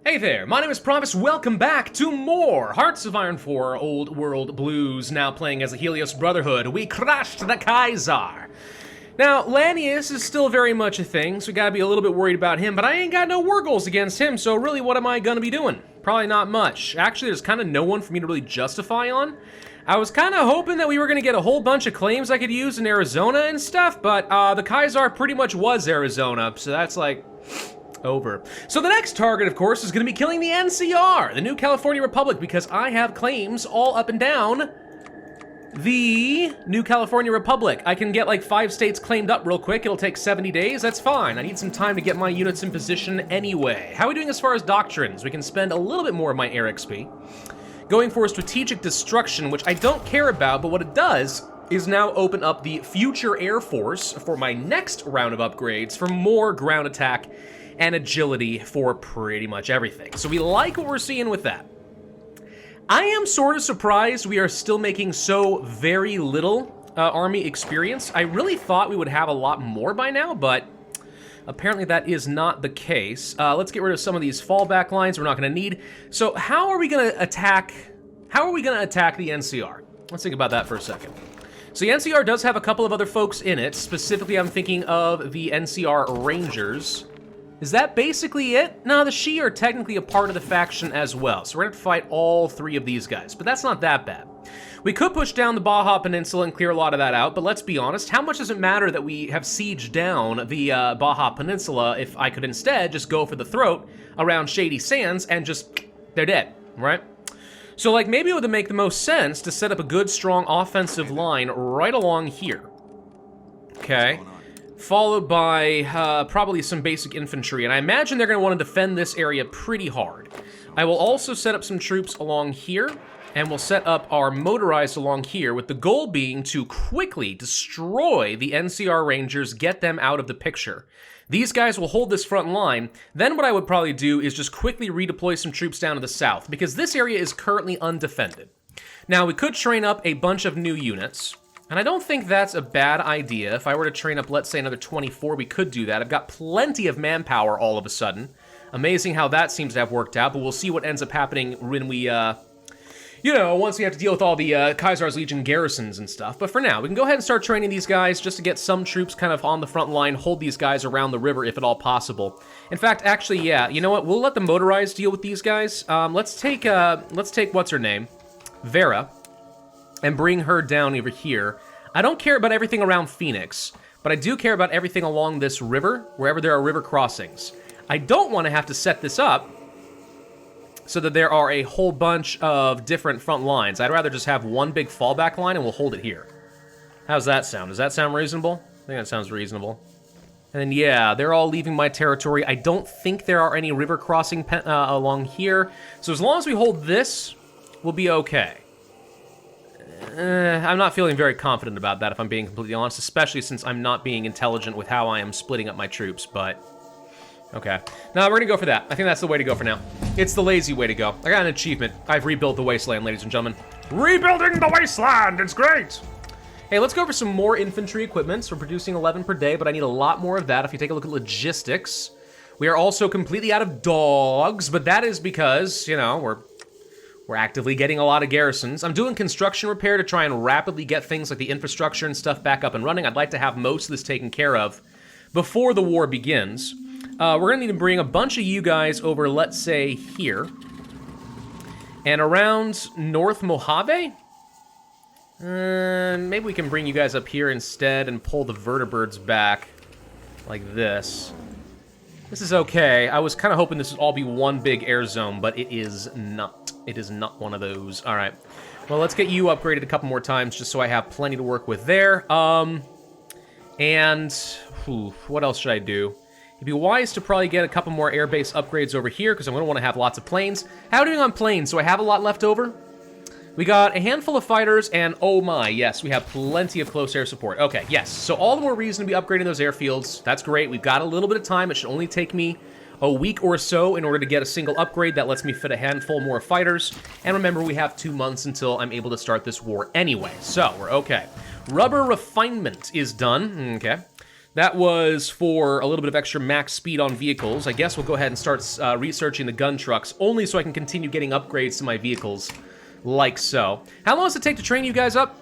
Hey there, my name is Pravus. Welcome back to more Hearts of Iron 4 Old World Blues, now playing as the Helios Brotherhood. We crushed the Kaiser. Now, Lanius is still very much a thing, so we gotta be a little bit worried about him, but I ain't got no war goals against him, so really what am I gonna be doing? Probably not much. Actually, there's kind of no one for me to really justify on. I was kind of hoping that we were gonna get a whole bunch of claims I could use in Arizona and stuff, but the Kaiser pretty much was Arizona, so that's like over. So the next target, of course, is going to be killing the NCR, the New California Republic, because I have claims all up and down the New California Republic. I can get like 5 states claimed up real quick. It'll take 70 days. That's fine. I need some time to get my units in position anyway. How are we doing as far as doctrines? We can spend a little bit more of my air XP. Going for strategic destruction, which I don't care about, but what it does is now open up the future Air Force for my next round of upgrades for more ground attack and agility for pretty much everything. So we like what we're seeing with that. I am sort of surprised we are still making so very little army experience. I really thought we would have a lot more by now, but apparently that is not the case. Let's get rid of some of these fallback lines we're not going to need. So how are we going to attack? How are we going to attack the NCR? Let's think about that for a second. So the NCR does have a couple of other folks in it. Specifically, I'm thinking of the NCR Rangers. Is that basically it? No, the Shi are technically a part of the faction as well, so we're gonna have to fight all 3 of these guys, but that's not that bad. We could push down the Baja Peninsula and clear a lot of that out, but let's be honest, how much does it matter that we have sieged down the Baja Peninsula if I could instead just go for the throat around Shady Sands and just, they're dead, right? So like maybe it would make the most sense to set up a good strong offensive line right along here. Okay. Followed by probably some basic infantry, and I imagine they're going to want to defend this area pretty hard. I will also set up some troops along here, and we'll set up our motorized along here, with the goal being to quickly destroy the NCR Rangers, get them out of the picture. These guys will hold this front line. Then what I would probably do is just quickly redeploy some troops down to the south, because this area is currently undefended. Now, we could train up a bunch of new units, and I don't think that's a bad idea. If I were to train up, let's say, another 24, we could do that. I've got plenty of manpower all of a sudden. Amazing how that seems to have worked out, but we'll see what ends up happening when we, once we have to deal with all the Kaiser's Legion garrisons and stuff. But for now, we can go ahead and start training these guys just to get some troops kind of on the front line, hold these guys around the river if at all possible. In fact, actually, yeah, you know what? We'll let the motorized deal with these guys. Let's take what's her name? Vera. And bring her down over here. I don't care about everything around Phoenix, but I do care about everything along this river, wherever there are river crossings. I don't want to have to set this up so that there are a whole bunch of different front lines. I'd rather just have one big fallback line and we'll hold it here. How's that sound? Does that sound reasonable? I think that sounds reasonable. And then, yeah, they're all leaving my territory. I don't think there are any river crossing along here. So as long as we hold this, we'll be okay. I'm not feeling very confident about that, if I'm being completely honest, especially since I'm not being intelligent with how I am splitting up my troops, but okay. Now, we're gonna go for that. I think that's the way to go for now. It's the lazy way to go. I got an achievement. I've rebuilt the wasteland, ladies and gentlemen. Rebuilding the wasteland! It's great! Hey, let's go over some more infantry equipment. We're producing 11 per day, but I need a lot more of that. If you take a look at logistics, we are also completely out of dogs, but that is because, we're actively getting a lot of garrisons. I'm doing construction repair to try and rapidly get things like the infrastructure and stuff back up and running. I'd like to have most of this taken care of before the war begins. We're gonna need to bring a bunch of you guys over, let's say, here. And around North Mojave? Maybe we can bring you guys up here instead and pull the vertibirds back like this. This is okay. I was kind of hoping this would all be one big air zone, but it is not. It is not one of those. All right. Well, let's get you upgraded a couple more times just so I have plenty to work with there. What else should I do? It'd be wise to probably get a couple more airbase upgrades over here because I'm going to want to have lots of planes. How are we doing on planes? Do I have a lot left over? We got a handful of fighters, and oh my, yes, we have plenty of close air support. Okay, yes, so all the more reason to be upgrading those airfields. That's great. We've got a little bit of time. It should only take me a week or so in order to get a single upgrade that lets me fit a handful more fighters. And remember, we have 2 months until I'm able to start this war anyway, so we're okay. Rubber refinement is done. Okay. That was for a little bit of extra max speed on vehicles. I guess we'll go ahead and start researching the gun trucks, only so I can continue getting upgrades to my vehicles, like so. How long does it take to train you guys up?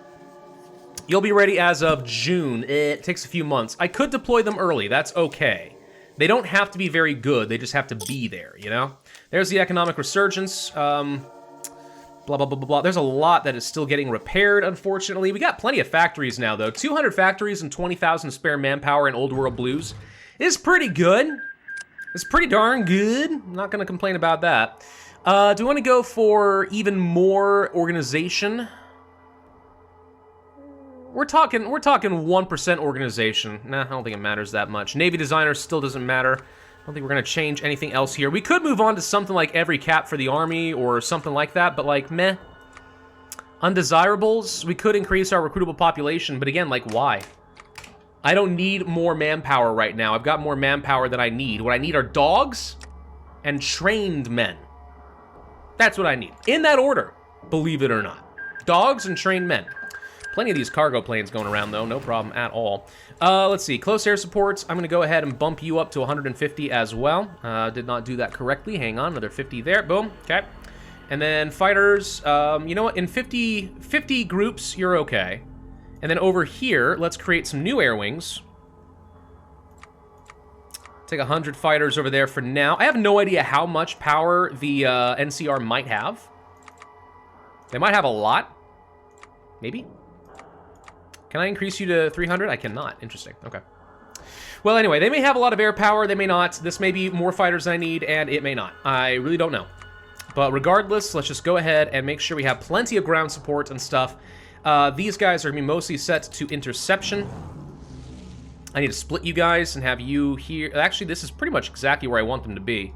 You'll be ready as of June. It takes a few months. I could deploy them early. That's okay. They don't have to be very good. They just have to be there, you know? There's the economic resurgence. Blah, blah, blah, blah, blah. There's a lot that is still getting repaired, unfortunately. We got plenty of factories now, though. 200 factories and 20,000 spare manpower in Old World Blues is pretty good. It's pretty darn good. I'm not going to complain about that. Do we want to go for even more organization? We're talking 1% organization. Nah, I don't think it matters that much. Navy designer still doesn't matter. I don't think we're going to change anything else here. We could move on to something like every cap for the army or something like that, but like, meh. Undesirables, we could increase our recruitable population, but again, like, why? I don't need more manpower right now. I've got more manpower than I need. What I need are dogs and trained men. That's what I need. In that order, believe it or not. Dogs and trained men. Plenty of these cargo planes going around, though. No problem at all. Let's see. Close air supports. I'm going to go ahead and bump you up to 150 as well. Did not do that correctly. Hang on. Another 50 there. Boom. Okay. And then fighters. You know what? In 50 groups, you're okay. And then over here, let's create some new air wings. Take 100 fighters over there for now. I have no idea how much power the NCR might have. They might have a lot. Maybe. Can I increase you to 300? I cannot. Interesting. Okay. Well, anyway, they may have a lot of air power. They may not. This may be more fighters than I need, and it may not. I really don't know. But regardless, let's just go ahead and make sure we have plenty of ground support and stuff. These guys are going to be mostly set to interception. I need to split you guys and have you here. Actually, this is pretty much exactly where I want them to be.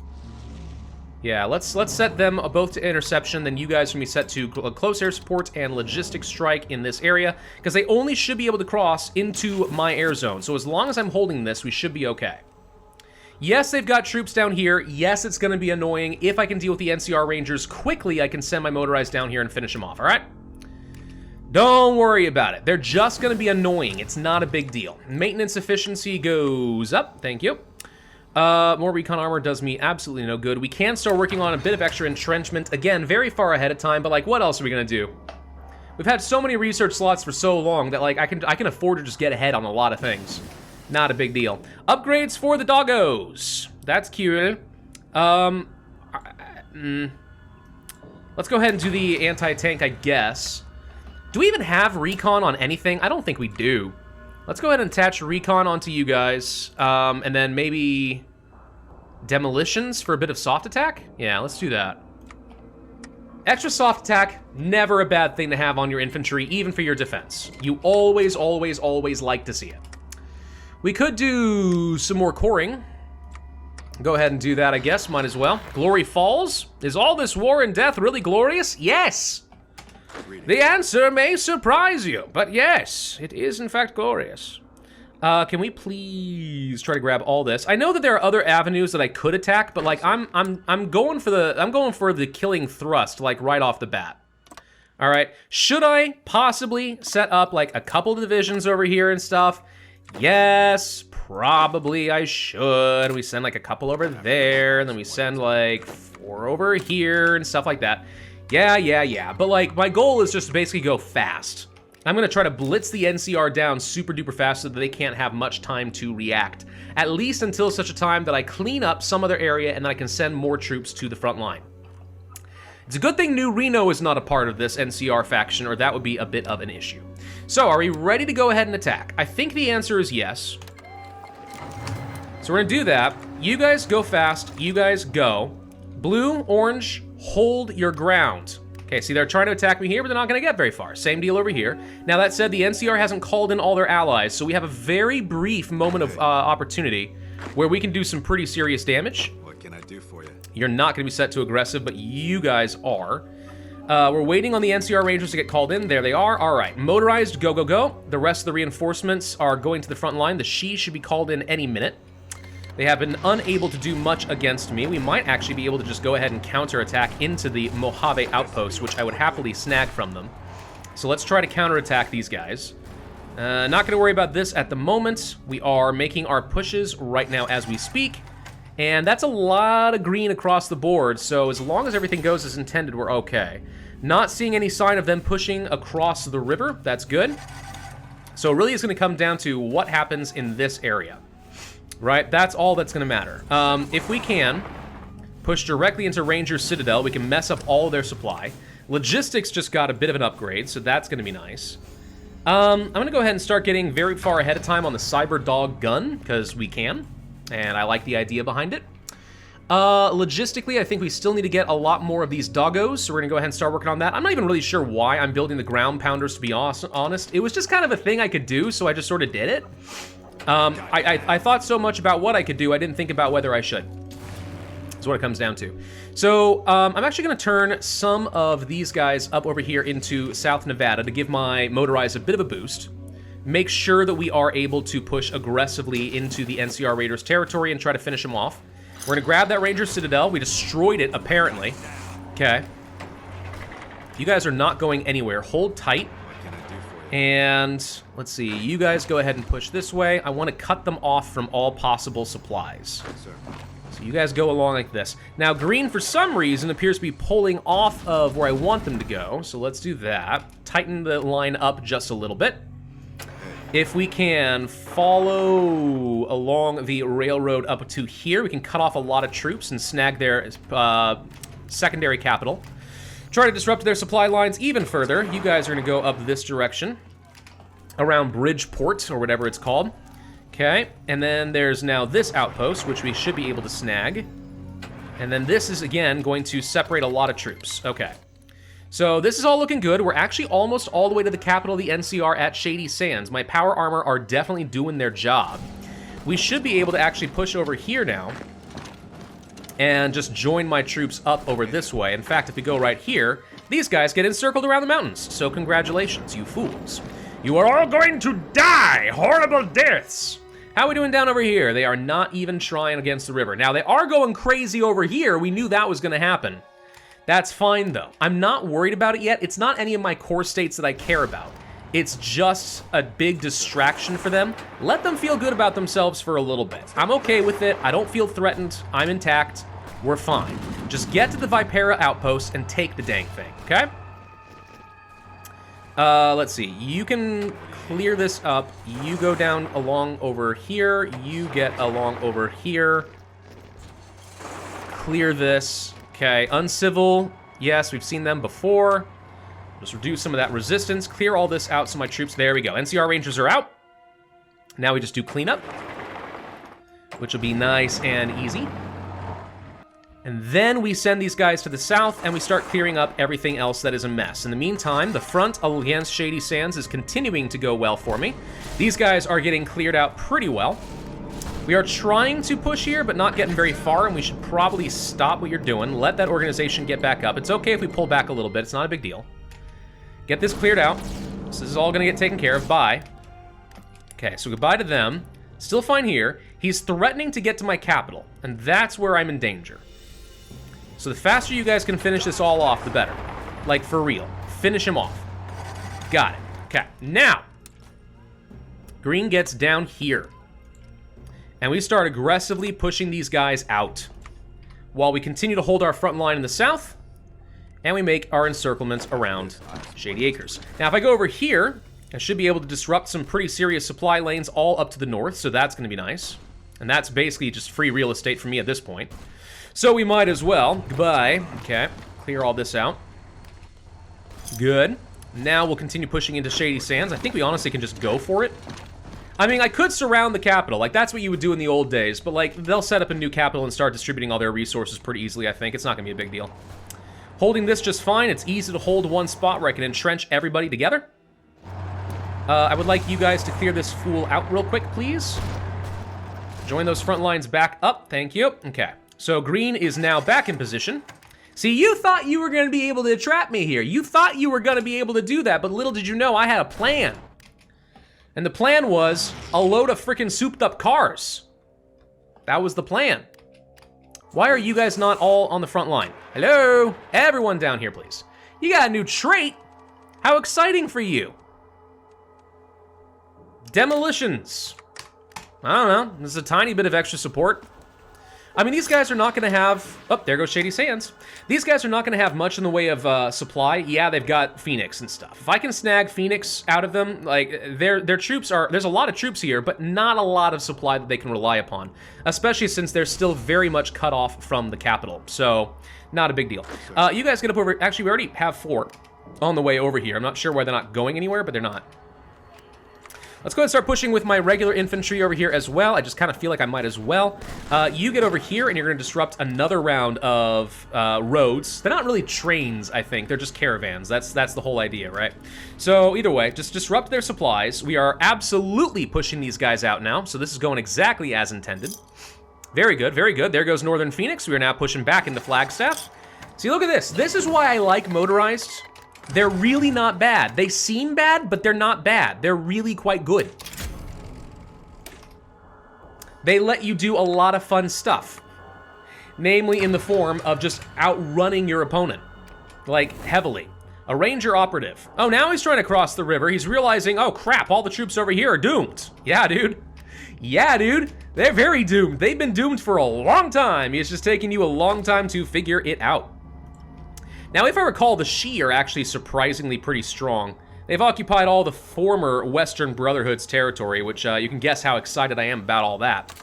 Yeah, let's set them both to interception, then you guys can be set to close air support and logistics strike in this area, because they only should be able to cross into my air zone. So as long as I'm holding this, we should be okay. Yes, they've got troops down here. Yes, it's going to be annoying. If I can deal with the NCR Rangers quickly, I can send my motorized down here and finish them off, all right? Don't worry about it. They're just going to be annoying. It's not a big deal. Maintenance efficiency goes up. Thank you. More recon armor does me absolutely no good. We can start working on a bit of extra entrenchment. Again, very far ahead of time, but like, what else are we gonna do? We've had so many research slots for so long that like I can afford to just get ahead on a lot of things. Not a big deal. Upgrades for the doggos. That's cute. Let's go ahead and do the anti-tank, I guess. Do we even have recon on anything? I don't think we do. Let's go ahead and attach recon onto you guys, and then maybe demolitions for a bit of soft attack? Yeah, let's do that. Extra soft attack, never a bad thing to have on your infantry, even for your defense. You always, always, always like to see it. We could do some more coring. Go ahead and do that, I guess, might as well. Glory Falls? Is all this war and death really glorious? Yes! The answer may surprise you, but yes, it is in fact glorious. Can we please try to grab all this? I know that there are other avenues that I could attack, but like I'm going for the killing thrust, like right off the bat. All right, should I possibly set up like a couple of divisions over here and stuff? Yes, probably I should. We send like a couple over there, and then we send like 4 over here and stuff like that. Yeah. But like, my goal is just to basically go fast. I'm gonna try to blitz the NCR down super duper fast so that they can't have much time to react. At least until such a time that I clean up some other area and then I can send more troops to the front line. It's a good thing New Reno is not a part of this NCR faction, or that would be a bit of an issue. So, are we ready to go ahead and attack? I think the answer is yes. So we're gonna do that. You guys go fast, you guys go. Blue, orange, hold your ground. Okay, see, they're trying to attack me here, but they're not gonna get very far. Same deal over here. Now, that said, the NCR hasn't called in all their allies, so we have a very brief moment of opportunity where we can do some pretty serious damage. What can I do for you? You're not gonna be set to aggressive, but you guys are. We're waiting on the NCR Rangers to get called in. There they are. All right, motorized, go, go, go. The rest of the reinforcements are going to the front line. The She should be called in any minute. They have been unable to do much against me. We might actually be able to just go ahead and counterattack into the Mojave outpost, which I would happily snag from them. So let's try to counterattack these guys. Not going to worry about this at the moment. We are making our pushes right now as we speak. And that's a lot of green across the board, so as long as everything goes as intended, we're okay. Not seeing any sign of them pushing across the river. That's good. So really it's going to come down to what happens in this area. Right? That's all that's going to matter. If we can push directly into Ranger Citadel, we can mess up all their supply. Logistics just got a bit of an upgrade, so that's going to be nice. I'm going to go ahead and start getting very far ahead of time on the Cyber Dog gun, because we can. And I like the idea behind it. Logistically, I think we still need to get a lot more of these doggos, so we're gonna go ahead and start working on that. I'm not even really sure why I'm building the ground pounders, to be honest. It was just kind of a thing I could do, so I just sort of did it. I thought so much about what I could do, I didn't think about whether I should. That's what it comes down to. So, I'm actually gonna turn some of these guys up over here into South Nevada to give my motorized a bit of a boost. Make sure that we are able to push aggressively into the NCR Raiders territory and try to finish them off. We're gonna grab that Ranger Citadel. We destroyed it, apparently. Okay. You guys are not going anywhere. Hold tight. And let's see, you guys go ahead and push this way. I want to cut them off from all possible supplies. So you guys go along like this. Now, green, for some reason, appears to be pulling off of where I want them to go. So let's do that. Tighten the line up just a little bit. If we can follow along the railroad up to here, we can cut off a lot of troops and snag their secondary capital. Try to disrupt their supply lines even further. You guys are going to go up this direction, around Bridgeport, or whatever it's called. Okay, and then there's now this outpost, which we should be able to snag. And then this is, again, going to separate a lot of troops. Okay. So this is all looking good. We're actually almost all the way to the capital of the NCR at Shady Sands. My power armor are definitely doing their job. We should be able to actually push over here now and just join my troops up over this way. In fact, if we go right here, these guys get encircled around the mountains. So congratulations, you fools. You are all going to die horrible deaths. How are we doing down over here? They are not even trying against the river. Now, they are going crazy over here. We knew that was going to happen. That's fine, though. I'm not worried about it yet. It's not any of my core states that I care about. It's just a big distraction for them. Let them feel good about themselves for a little bit. I'm okay with it. I don't feel threatened. I'm intact. We're fine. Just get to the Vipera outpost and take the dang thing, okay? Let's see. You can clear this up. You go down along over here. You get along over here. Clear this. Okay, uncivil, yes, we've seen them before. Just reduce some of that resistance, clear all this out so my troops, there we go. NCR Rangers are out. Now we just do cleanup, which will be nice and easy. And then we send these guys to the south and we start clearing up everything else that is a mess. In the meantime, the front against Shady Sands is continuing to go well for me. These guys are getting cleared out pretty well. We are trying to push here, but not getting very far, and we should probably stop what you're doing. Let that organization get back up. It's okay if we pull back a little bit. It's not a big deal. Get this cleared out. This is all going to get taken care of. Bye. Okay, so goodbye to them. Still fine here. He's threatening to get to my capital, and that's where I'm in danger. So the faster you guys can finish this all off, the better. Like, for real. Finish him off. Got it. Okay, now, green gets down here. And we start aggressively pushing these guys out while we continue to hold our front line in the south, and we make our encirclements around Shady Acres. Now, if I go over here, I should be able to disrupt some pretty serious supply lanes all up to the north, so that's going to be nice. And that's basically just free real estate for me at this point. So we might as well. Goodbye. Okay, clear all this out. Good. Now we'll continue pushing into Shady Sands. I think we honestly can just go for it. I mean, I could surround the capital. Like, that's what you would do in the old days. But, like, they'll set up a new capital and start distributing all their resources pretty easily, I think. It's not going to be a big deal. Holding this just fine. It's easy to hold one spot where I can entrench everybody together. I would like you guys to clear this fool out real quick, please. Join those front lines back up. Thank you. Okay. So, green is now back in position. See, you thought you were going to be able to trap me here. You thought you were going to be able to do that, but little did you know I had a plan. And the plan was a load of frickin' souped up cars. That was the plan. Why are you guys not all on the front line? Hello? Everyone down here, please. You got a new trait? How exciting for you. Demolitions. I don't know. This is a tiny bit of extra support. I mean, these guys are not going to have... Oh, there goes Shady Sands. These guys are not going to have much in the way of supply. Yeah, they've got Phoenix and stuff. If I can snag Phoenix out of them, like, their troops are... There's a lot of troops here, but not a lot of supply that they can rely upon. Especially since they're still very much cut off from the capital. So, not a big deal. You guys get up over... Actually, we already have 4 on the way over here. I'm not sure why they're not going anywhere, but they're not. Let's go ahead and start pushing with my regular infantry over here as well. I just kind of feel like I might as well. You get over here, and you're going to disrupt another round of roads. They're not really trains, I think. They're just caravans. That's the whole idea, right? So either way, just disrupt their supplies. We are absolutely pushing these guys out now, so this is going exactly as intended. Very good, very good. There goes Northern Phoenix. We are now pushing back into Flagstaff. See, look at this. This is why I like motorized. They're really not bad. They seem bad, but they're not bad. They're really quite good. They let you do a lot of fun stuff. Namely in the form of just outrunning your opponent. Like, heavily. A ranger operative. Oh, now he's trying to cross the river. He's realizing, oh crap, all the troops over here are doomed. Yeah, dude. Yeah, dude. They're very doomed. They've been doomed for a long time. It's just taking you a long time to figure it out. Now, if I recall, the Shi are actually surprisingly pretty strong. They've occupied all the former Western Brotherhood's territory, which you can guess how excited I am about all that.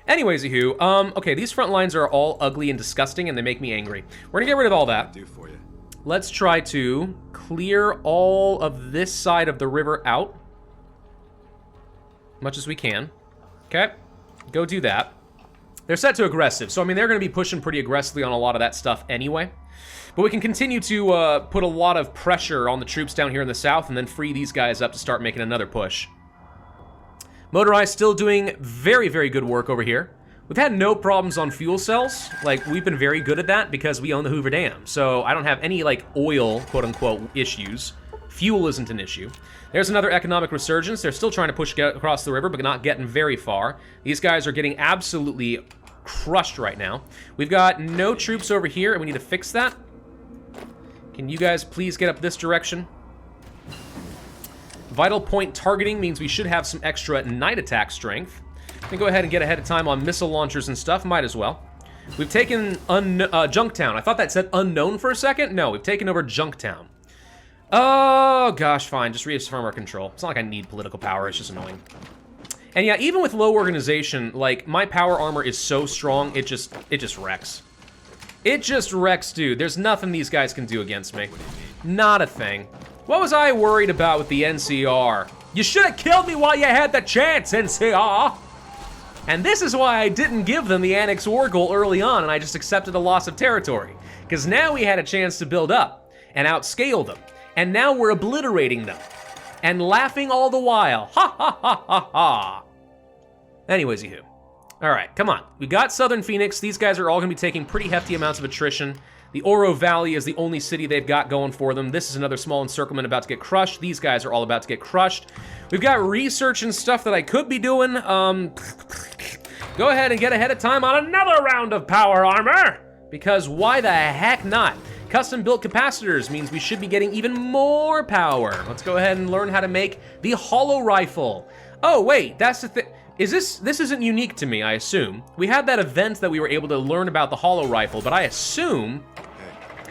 Anyways, okay, these front lines are all ugly and disgusting, and they make me angry. We're gonna get rid of all that. Let's try to clear all of this side of the river out. Much as we can. Okay, go do that. They're set to aggressive, so I mean, they're gonna be pushing pretty aggressively on a lot of that stuff anyway. But we can continue to put a lot of pressure on the troops down here in the south and then free these guys up to start making another push. Motorized still doing very, very good work over here. We've had no problems on fuel cells. Like, we've been very good at that because we own the Hoover Dam. So I don't have any, like, oil, quote-unquote, issues. Fuel isn't an issue. There's another economic resurgence. They're still trying to push across the river, but not getting very far. These guys are getting absolutely crushed right now. We've got no troops over here, and we need to fix that. Can you guys please get up this direction? Vital point targeting means we should have some extra night attack strength. Let me go ahead and get ahead of time on missile launchers and stuff. Might as well. We've taken Junktown. I thought that said unknown for a second. No, we've taken over Junktown. Oh, gosh, fine. Just reaffirm our control. It's not like I need political power. It's just annoying. And yeah, even with low organization, like, my power armor is so strong, it just wrecks. It just wrecks, dude. There's nothing these guys can do against me. Not a thing. What was I worried about with the NCR? You should have killed me while you had the chance, NCR! And this is why I didn't give them the Annex War goal early on, and I just accepted a loss of territory. Because now we had a chance to build up and outscale them. And now we're obliterating them. And laughing all the while. Ha ha ha ha ha. Anyways, you. All right, come on. We got Southern Phoenix. These guys are all going to be taking pretty hefty amounts of attrition. The Oro Valley is the only city they've got going for them. This is another small encirclement about to get crushed. These guys are all about to get crushed. We've got research and stuff that I could be doing. Go ahead and get ahead of time on another round of power armor. Because why the heck not? Custom-built capacitors means we should be getting even more power. Let's go ahead and learn how to make the hollow rifle. Oh, wait, that's the thing. This isn't unique to me, I assume. We had that event that we were able to learn about the hollow rifle, but I assume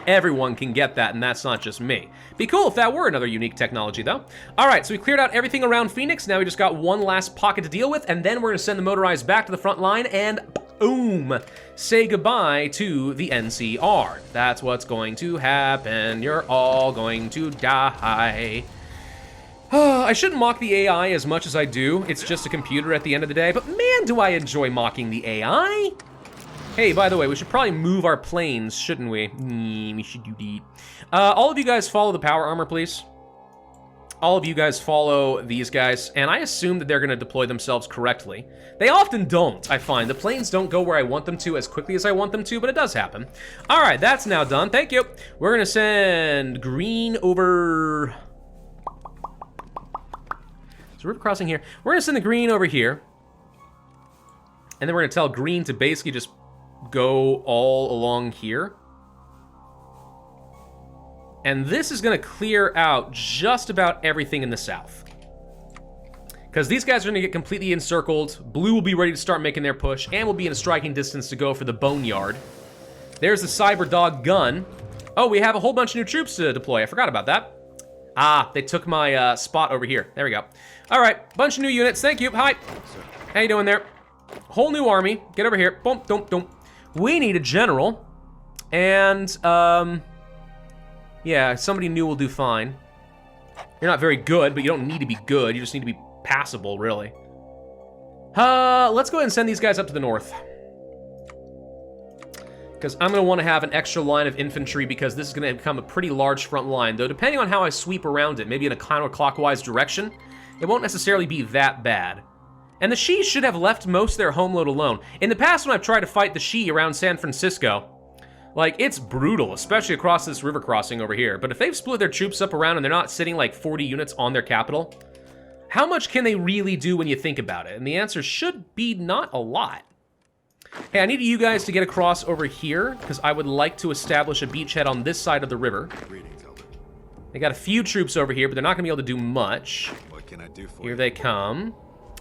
everyone can get that, and that's not just me. Be cool if that were another unique technology, though. All right, so we cleared out everything around Phoenix. Now we just got one last pocket to deal with, and then we're gonna send the motorized back to the front line and boom, say goodbye to the NCR. That's what's going to happen. You're all going to die. I shouldn't mock the AI as much as I do. It's just a computer at the end of the day, but man, do I enjoy mocking the AI. Hey, by the way, we should probably move our planes, shouldn't we? We should do that. All of you guys follow the power armor, please. All of you guys follow these guys, and I assume that they're going to deploy themselves correctly. They often don't, I find. The planes don't go where I want them to as quickly as I want them to, but it does happen. All right, that's now done. Thank you. We're going to send green over... So river crossing here. We're gonna send the green over here. And then we're gonna tell green to basically just go all along here. And this is gonna clear out just about everything in the south. Because these guys are going to get completely encircled. Blue will be ready to start making their push, and will be in a striking distance to go for the boneyard. There's the cyber dog gun. Oh, we have a whole bunch of new troops to deploy. I forgot about that. Ah, they took my spot over here. There we go. All right, bunch of new units. Thank you. Hi. How you doing there? Whole new army. Get over here. Boom, boom, boom. We need a general. And, yeah, somebody new will do fine. You're not very good, but you don't need to be good. You just need to be passable, really. Let's go ahead and send these guys up to the north. Because I'm going to want to have an extra line of infantry because this is going to become a pretty large front line. Though, depending on how I sweep around it, maybe in a counterclockwise direction, it won't necessarily be that bad. And the Shi should have left most of their homeload alone. In the past, when I've tried to fight the Shi around San Francisco, like, it's brutal, especially across this river crossing over here. But if they've split their troops up around and they're not sitting like 40 units on their capital, how much can they really do when you think about it? And the answer should be not a lot. Hey, I need you guys to get across over here, because I would like to establish a beachhead on this side of the river. They got a few troops over here, but they're not going to be able to do much. What can I do for Here you? they come.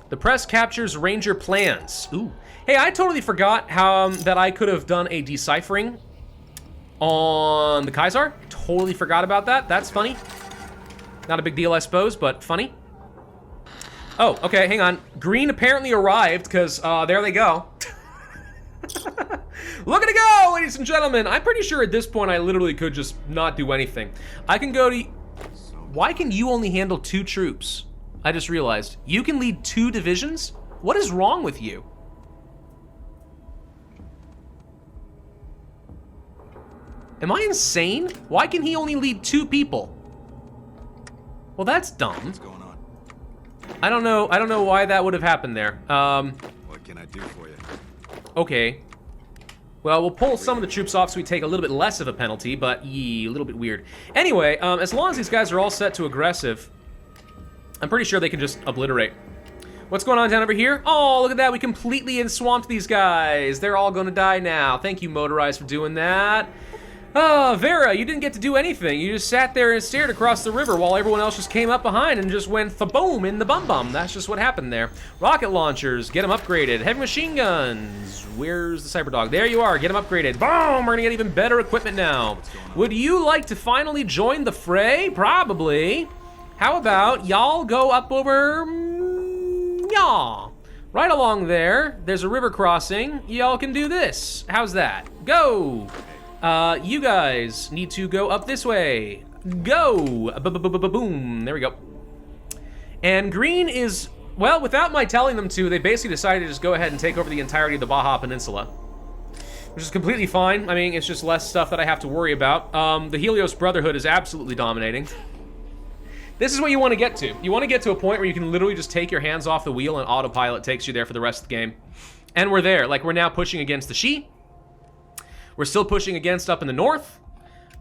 The press captures Ranger plans. Ooh. Hey, I totally forgot how that I could have done a deciphering on the Kaiser. Totally forgot about that. That's funny. Not a big deal, I suppose, but funny. Oh, okay, hang on. Green apparently arrived, because there they go. Look at it go, ladies and gentlemen. I'm pretty sure at this point I literally could just not do anything. I can go to... Why can you only handle 2 troops? I just realized. You can lead 2 divisions? What is wrong with you? Am I insane? Why can he only lead 2 people? Well, that's dumb. What's going on? I don't know why that would have happened there. What can I do for you? Okay. Well, we'll pull some of the troops off so we take a little bit less of a penalty, but a little bit weird. Anyway, as long as these guys are all set to aggressive, I'm pretty sure they can just obliterate. What's going on down over here? Oh, look at that. We completely enswamped these guys. They're all going to die now. Thank you, Motorized, for doing that. Oh, Vera, you didn't get to do anything. You just sat there and stared across the river while everyone else just came up behind and just went thaboom in the bum-bum. That's just what happened there. Rocket launchers, get them upgraded. Heavy machine guns. Where's the cyber dog? There you are, get them upgraded. Boom, we're gonna get even better equipment now. Would you like to finally join the fray? Probably. How about y'all go up over, yaw. Right along there, there's a river crossing. Y'all can do this. How's that? Go. You guys need to go up this way. Go! Boom. There we go. And green is, well, without my telling them to, they basically decided to just go ahead and take over the entirety of the Baja Peninsula. Which is completely fine. I mean, it's just less stuff that I have to worry about. The Helios Brotherhood is absolutely dominating. This is what you want to get to. You want to get to a point where you can literally just take your hands off the wheel and autopilot takes you there for the rest of the game. And we're there. Like, we're now pushing against the Shi. We're still pushing against up in the north.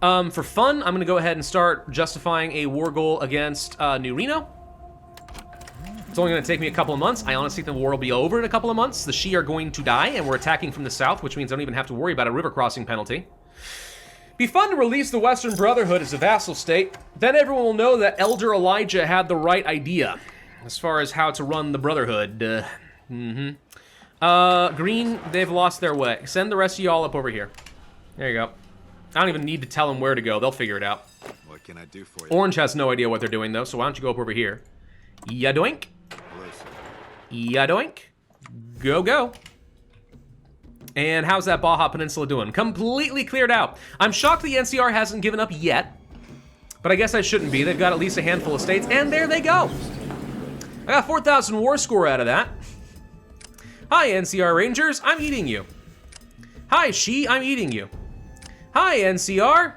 For fun, I'm going to go ahead and start justifying a war goal against New Reno. It's only going to take me a couple of months. I honestly think the war will be over in a couple of months. The Shi are going to die, and we're attacking from the south, which means I don't even have to worry about a river crossing penalty. Be fun to release the Western Brotherhood as a vassal state. Then everyone will know that Elder Elijah had the right idea as far as how to run the Brotherhood. Green, they've lost their way. Send the rest of y'all up over here. There you go. I don't even need to tell them where to go. They'll figure it out. What can I do for you? Orange has no idea what they're doing, though, so why don't you go up over here? Ya-doink. Ya-doink. Go, go. And how's that Baja Peninsula doing? Completely cleared out. I'm shocked the NCR hasn't given up yet, but I guess I shouldn't be. They've got at least a handful of states, and there they go. I got 4,000 war score out of that. Hi, NCR Rangers, I'm eating you. Hi, Shi, I'm eating you. Hi, NCR.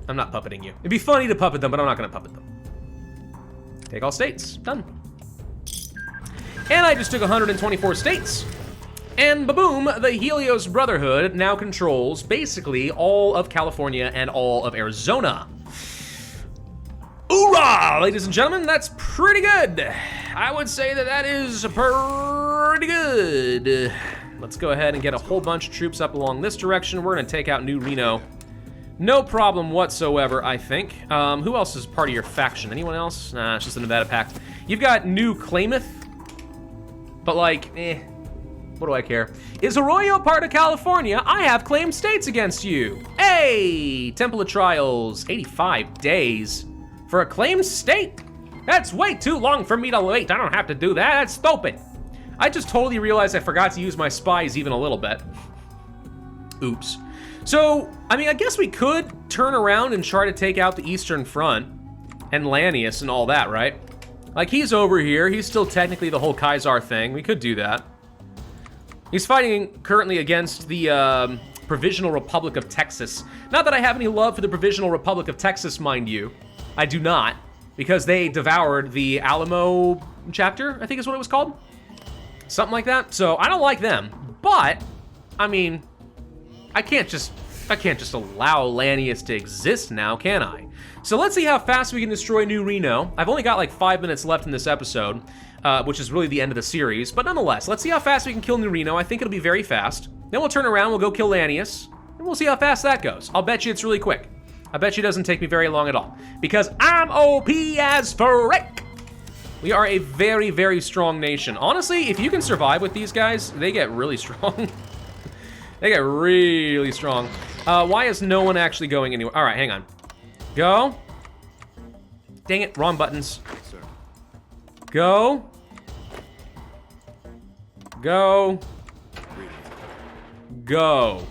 I'm not puppeting you. It'd be funny to puppet them, but I'm not gonna puppet them. Take all states, done. And I just took 124 states. And ba-boom, the Helios Brotherhood now controls basically all of California and all of Arizona. Hoorah, ladies and gentlemen, that's pretty good. I would say that that is pretty good. Let's go ahead and get a whole bunch of troops up along this direction. We're gonna take out New Reno No problem whatsoever, I think. Who else is part of your faction? Anyone else? Nah, it's just the Nevada Pact. You've got New Klamath, but like, what do I care? Is Arroyo part of California? I have claimed states against you. Hey, Temple of Trials, 85 days for a claimed state? That's way too long for me to wait. I don't have to do that, that's stupid. I just totally realized I forgot to use my spies even a little bit. Oops. So, I mean, I guess we could turn around and try to take out the Eastern Front and Lanius and all that, right? Like, he's over here. He's still technically the whole Kaiser thing. We could do that. He's fighting currently against the Provisional Republic of Texas. Not that I have any love for the Provisional Republic of Texas, mind you. I do not, because they devoured the Alamo chapter, I think is what it was called. Something like that. So, I don't like them. But, I mean, I can't just allow Lanius to exist now, can I? So let's see how fast we can destroy New Reno. I've only got like 5 minutes left in this episode, which is really the end of the series. But nonetheless, let's see how fast we can kill New Reno. I think it'll be very fast. Then we'll turn around, we'll go kill Lanius, and we'll see how fast that goes. I'll bet you it's really quick. I bet you it doesn't take me very long at all. Because I'm OP as frick! We are a very, very strong nation. Honestly, if you can survive with these guys, they get really strong. They get really strong. Why is no one actually going anywhere? All right, hang on. Go. Dang it, wrong buttons. Sir. Go. Go. Go.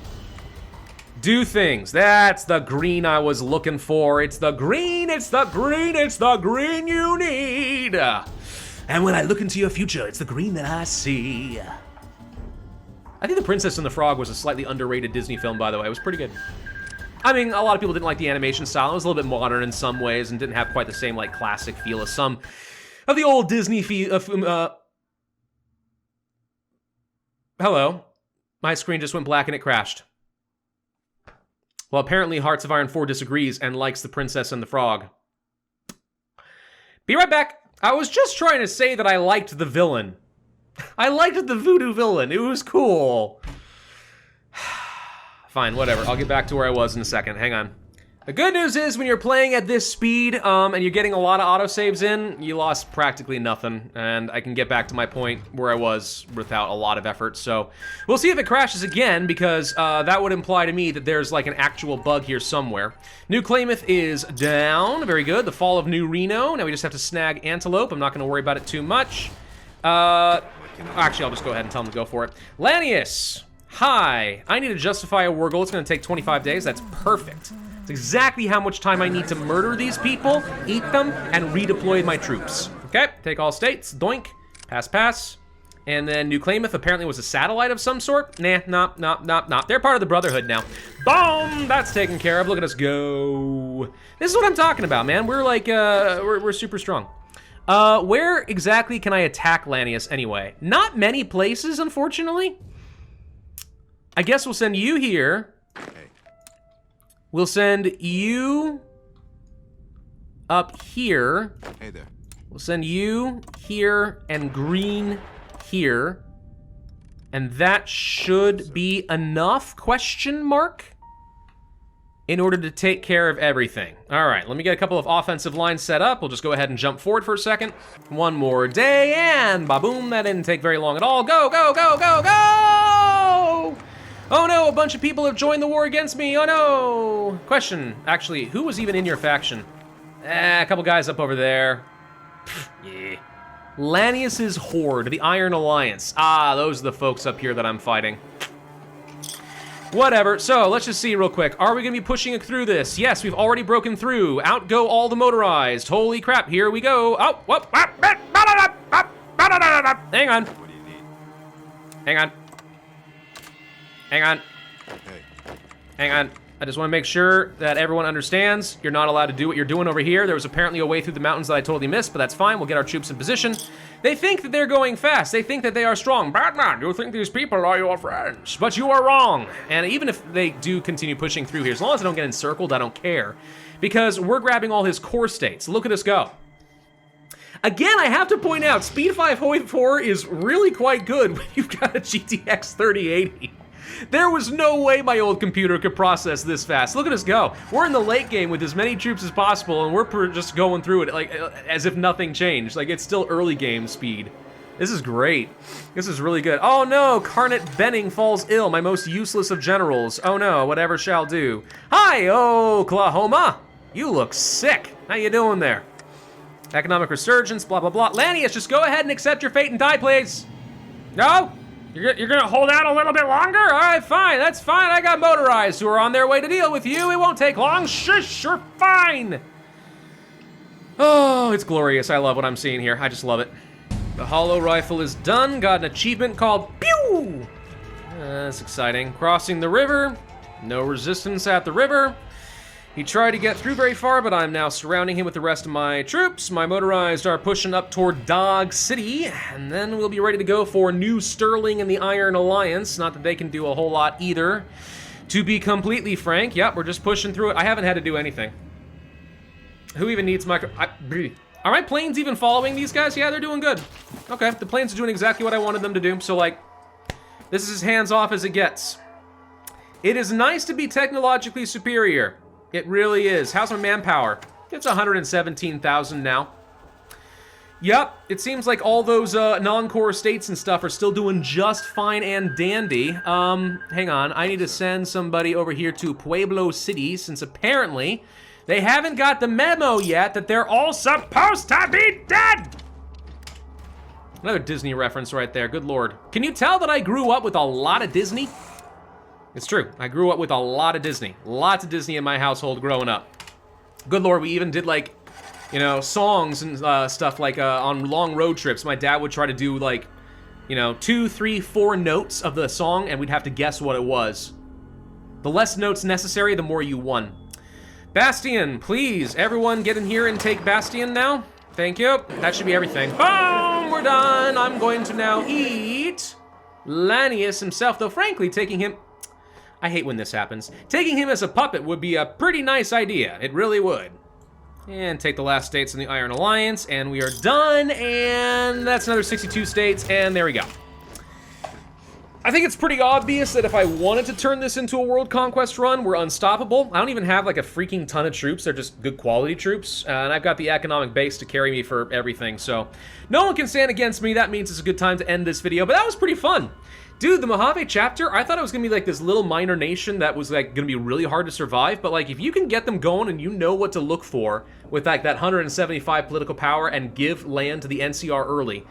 Do things. That's the green I was looking for. It's the green, it's the green, it's the green you need. And when I look into your future, it's the green that I see. I think The Princess and the Frog was a slightly underrated Disney film, by the way. It was pretty good. I mean, a lot of people didn't like the animation style. It was a little bit modern in some ways and didn't have quite the same, like, classic feel as some of the old Disney Hello. My screen just went black and it crashed. Well, apparently Hearts of Iron 4 disagrees and likes The Princess and the Frog. Be right back. I was just trying to say that I liked the villain. I liked the voodoo villain. It was cool. Fine, whatever. I'll get back to where I was in a second. Hang on. The good news is when you're playing at this speed and you're getting a lot of autosaves in, you lost practically nothing. And I can get back to my point where I was without a lot of effort. So we'll see if it crashes again because that would imply to me that there's like an actual bug here somewhere. New Klamath is down. Very good. The fall of New Reno. Now we just have to snag Antelope. I'm not going to worry about it too much. Actually, I'll just go ahead and tell them to go for it. Lanius, hi. I need to justify a war goal. It's going to take 25 days. That's perfect. It's exactly how much time I need to murder these people, eat them, and redeploy my troops. Okay, take all states. Doink. Pass, pass. And then New Klamath apparently was a satellite of some sort. Nah, nah. They're part of the Brotherhood now. Boom! That's taken care of. Look at us go. This is what I'm talking about, man. We're like, we're super strong. Where exactly can I attack Lanius anyway? Not many places, unfortunately. I guess we'll send you here. Hey. We'll send you up here. Hey there. We'll send you here and green here. And that should be enough, question mark, in order to take care of everything. All right, let me get a couple of offensive lines set up. We'll just go ahead and jump forward for a second. One more day, and ba-boom, that didn't take very long at all. Go, go, go, go, go! Oh no, a bunch of people have joined the war against me, oh no! Question, actually, who was even in your faction? A couple guys up over there. Yeah. Lanius's Horde, the Iron Alliance. Ah, those are the folks up here that I'm fighting. Whatever, so let's just see real quick. Are we gonna be pushing through this? Yes, we've already broken through. Out go all the motorized. Holy crap, here we go. Oh, whoop, hang on. What do you need? Hang on. Hang on. Hey. Hang on. I just want to make sure that everyone understands you're not allowed to do what you're doing over here. There was apparently a way through the mountains that I totally missed, but that's fine. We'll get our troops in position. They think that they're going fast. They think that they are strong. Batman, you think these people are your friends, but you are wrong. And even if they do continue pushing through here, as long as I don't get encircled, I don't care. Because we're grabbing all his core states. Look at us go. Again, I have to point out, Speed 5 HoI4 is really quite good when you've got a GTX 3080. There was no way my old computer could process this fast. Look at us go. We're in the late game with as many troops as possible, and we're just going through it like as if nothing changed. Like, it's still early game speed. This is great. This is really good. Oh no, Carnet Benning falls ill, my most useless of generals. Oh no, whatever shall do. Hi, Oklahoma. You look sick. How you doing there? Economic resurgence, blah, blah, blah. Lanius, just go ahead and accept your fate and die, please. No? You're gonna hold out a little bit longer? All right, fine, that's fine. I got motorized who are on their way to deal with you. It won't take long. Shush, you're fine. Oh, it's glorious. I love what I'm seeing here. I just love it. The hollow rifle is done. Got an achievement called Pew! That's exciting. Crossing the river. No resistance at the river. He tried to get through very far, but I'm now surrounding him with the rest of my troops. My motorized are pushing up toward Dog City, and then we'll be ready to go for New Sterling and the Iron Alliance. Not that they can do a whole lot either. To be completely frank, yep, we're just pushing through it. I haven't had to do anything. Who even needs micro... Are my planes even following these guys? Yeah, they're doing good. Okay, the planes are doing exactly what I wanted them to do, so like, this is as hands-off as it gets. It is nice to be technologically superior. It really is. How's my manpower? It's 117,000 now. Yep, it seems like all those non-core states and stuff are still doing just fine and dandy. Hang on, I need to send somebody over here to Pueblo City, since apparently they haven't got the memo yet that they're all supposed to be dead! Another Disney reference right there, good lord. Can you tell that I grew up with a lot of Disney? It's true, I grew up with a lot of Disney. Lots of Disney in my household growing up. Good lord, we even did like, you know, songs and stuff like on long road trips. My dad would try to do like, you know, 2, 3, 4 notes of the song and we'd have to guess what it was. The less notes necessary, the more you won. Bastion, please, everyone get in here and take Bastion now. Thank you, that should be everything. Boom, we're done. I'm going to now eat Lanius himself, though frankly, taking him... I hate when this happens. Taking him as a puppet would be a pretty nice idea. It really would. And take the last states in the Iron Alliance, and we are done, and that's another 62 states, and there we go. I think it's pretty obvious that if I wanted to turn this into a world conquest run, we're unstoppable. I don't even have like a freaking ton of troops. They're just good quality troops, and I've got the economic base to carry me for everything, so no one can stand against me. That means it's a good time to end this video, but that was pretty fun. Dude, the Mojave chapter, I thought it was gonna be like this little minor nation that was like gonna be really hard to survive, but like if you can get them going and you know what to look for with like that 175 political power and give land to the NCR early,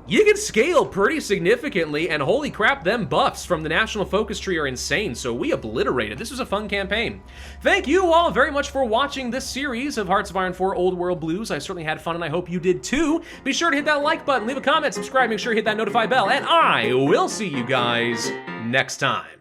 you can scale pretty significantly, and holy crap, them buffs from the National Focus Tree are insane, so we obliterated. This was a fun campaign. Thank you all very much for watching this series of Hearts of Iron 4 Old World Blues. I certainly had fun, and I hope you did too. Be sure to hit that like button, leave a comment, subscribe, make sure you hit that notify bell, and I will see you guys next time.